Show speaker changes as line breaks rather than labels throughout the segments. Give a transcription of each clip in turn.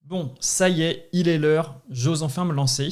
Bon, ça y est, il est l'heure, j'ose enfin me lancer.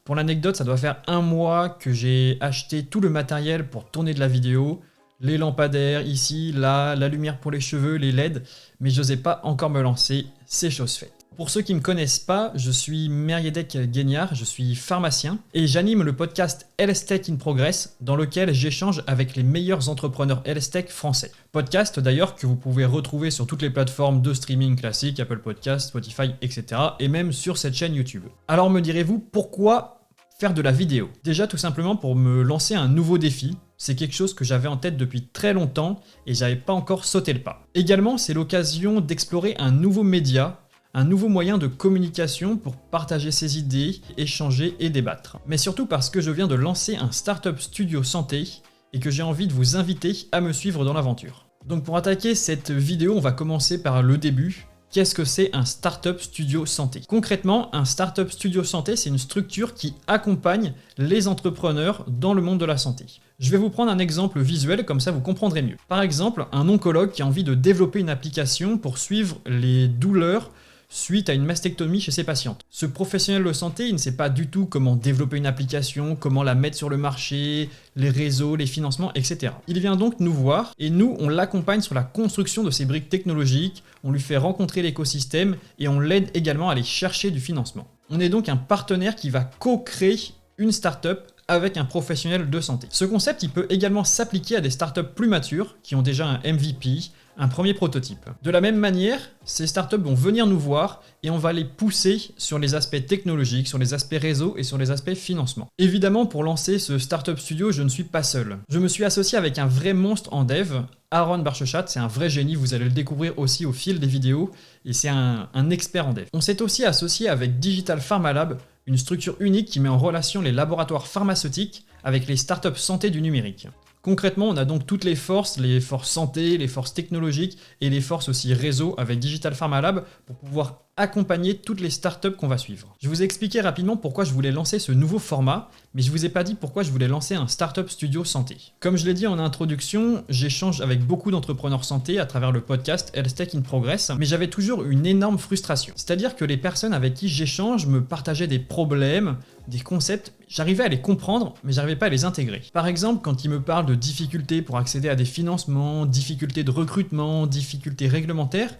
Pour l'anecdote, ça doit faire 1 mois que j'ai acheté tout le matériel pour tourner de la vidéo, les lampadaires ici, là, la lumière pour les cheveux, les LED, mais je n'osais pas encore me lancer, c'est chose faite. Pour ceux qui ne me connaissent pas, je suis Meriedek Guignard, je suis pharmacien et j'anime le podcast Health Tech in Progress dans lequel j'échange avec les meilleurs entrepreneurs Health Tech français. Podcast d'ailleurs que vous pouvez retrouver sur toutes les plateformes de streaming classiques, Apple Podcasts, Spotify, etc. et même sur cette chaîne YouTube. Alors me direz-vous, pourquoi faire de la vidéo? Déjà tout simplement pour me lancer un nouveau défi. C'est quelque chose que j'avais en tête depuis très longtemps et j'avais pas encore sauté le pas. Également, c'est l'occasion d'explorer un nouveau média, un nouveau moyen de communication pour partager ses idées, échanger et débattre. Mais surtout parce que je viens de lancer un startup studio santé et que j'ai envie de vous inviter à me suivre dans l'aventure. Donc pour attaquer cette vidéo, on va commencer par le début. Qu'est-ce que c'est un startup studio santé? Concrètement, un startup studio santé, c'est une structure qui accompagne les entrepreneurs dans le monde de la santé. Je vais vous prendre un exemple visuel, comme ça vous comprendrez mieux. Par exemple, un oncologue qui a envie de développer une application pour suivre les douleurs suite à une mastectomie chez ses patientes. Ce professionnel de santé, il ne sait pas du tout comment développer une application, comment la mettre sur le marché, les réseaux, les financements, etc. Il vient donc nous voir et nous, on l'accompagne sur la construction de ces briques technologiques, on lui fait rencontrer l'écosystème et on l'aide également à aller chercher du financement. On est donc un partenaire qui va co-créer une startup avec un professionnel de santé. Ce concept, il peut également s'appliquer à des startups plus matures qui ont déjà un MVP, un premier prototype. De la même manière, ces startups vont venir nous voir et on va les pousser sur les aspects technologiques, sur les aspects réseau et sur les aspects financement. Évidemment, pour lancer ce startup studio, je ne suis pas seul. Je me suis associé avec un vrai monstre en dev, Aaron Barchechat, c'est un vrai génie, vous allez le découvrir aussi au fil des vidéos, et c'est un expert en dev. On s'est aussi associé avec Digital Pharma Lab, une structure unique qui met en relation les laboratoires pharmaceutiques avec les startups santé du numérique. Concrètement, on a donc toutes les forces santé, les forces technologiques et les forces aussi réseau avec Digital Pharma Lab pour pouvoir accompagner toutes les startups qu'on va suivre. Je vous ai expliqué rapidement pourquoi je voulais lancer ce nouveau format, mais je vous ai pas dit pourquoi je voulais lancer un startup studio santé. Comme je l'ai dit en introduction, j'échange avec beaucoup d'entrepreneurs santé à travers le podcast Health Tech in Progress, mais j'avais toujours une énorme frustration. C'est-à-dire que les personnes avec qui j'échange me partageaient des problèmes, des concepts, j'arrivais à les comprendre, mais j'arrivais pas à les intégrer. Par exemple, quand ils me parlent de difficultés pour accéder à des financements, difficultés de recrutement, difficultés réglementaires,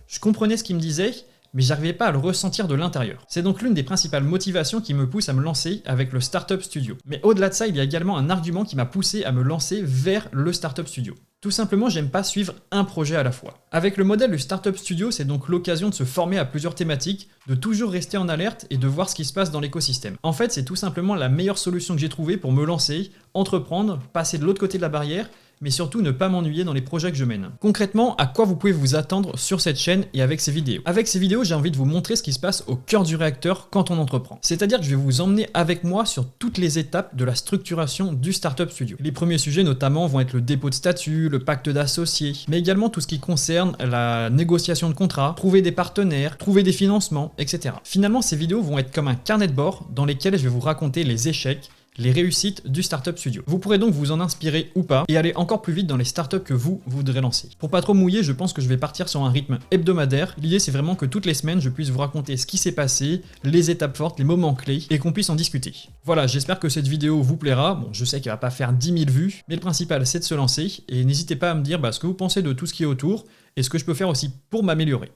je comprenais ce qu'ils me disaient, mais j'arrivais pas à le ressentir de l'intérieur. C'est donc l'une des principales motivations qui me pousse à me lancer avec le Startup Studio. Mais au-delà de ça, il y a également un argument qui m'a poussé à me lancer vers le Startup Studio. Tout simplement, j'aime pas suivre un projet à la fois. Avec le modèle du Startup Studio, c'est donc l'occasion de se former à plusieurs thématiques, de toujours rester en alerte et de voir ce qui se passe dans l'écosystème. En fait, c'est tout simplement la meilleure solution que j'ai trouvée pour me lancer, entreprendre, passer de l'autre côté de la barrière, mais surtout ne pas m'ennuyer dans les projets que je mène. Concrètement, à quoi vous pouvez vous attendre sur cette chaîne et avec ces vidéos? Avec ces vidéos, j'ai envie de vous montrer ce qui se passe au cœur du réacteur quand on entreprend. C'est-à-dire que je vais vous emmener avec moi sur toutes les étapes de la structuration du Startup Studio. Les premiers sujets notamment vont être le dépôt de statut, le pacte d'associés, mais également tout ce qui concerne la négociation de contrats, trouver des partenaires, trouver des financements, etc. Finalement, ces vidéos vont être comme un carnet de bord dans lesquels je vais vous raconter les échecs, les réussites du Startup Studio. Vous pourrez donc vous en inspirer ou pas et aller encore plus vite dans les startups que vous voudrez lancer. Pour pas trop mouiller, je pense que je vais partir sur un rythme hebdomadaire. L'idée, c'est vraiment que toutes les semaines, je puisse vous raconter ce qui s'est passé, les étapes fortes, les moments clés et qu'on puisse en discuter. Voilà, j'espère que cette vidéo vous plaira. Bon, je sais qu'elle va pas faire 10 000 vues, mais le principal, c'est de se lancer et n'hésitez pas à me dire ce que vous pensez de tout ce qui est autour et ce que je peux faire aussi pour m'améliorer.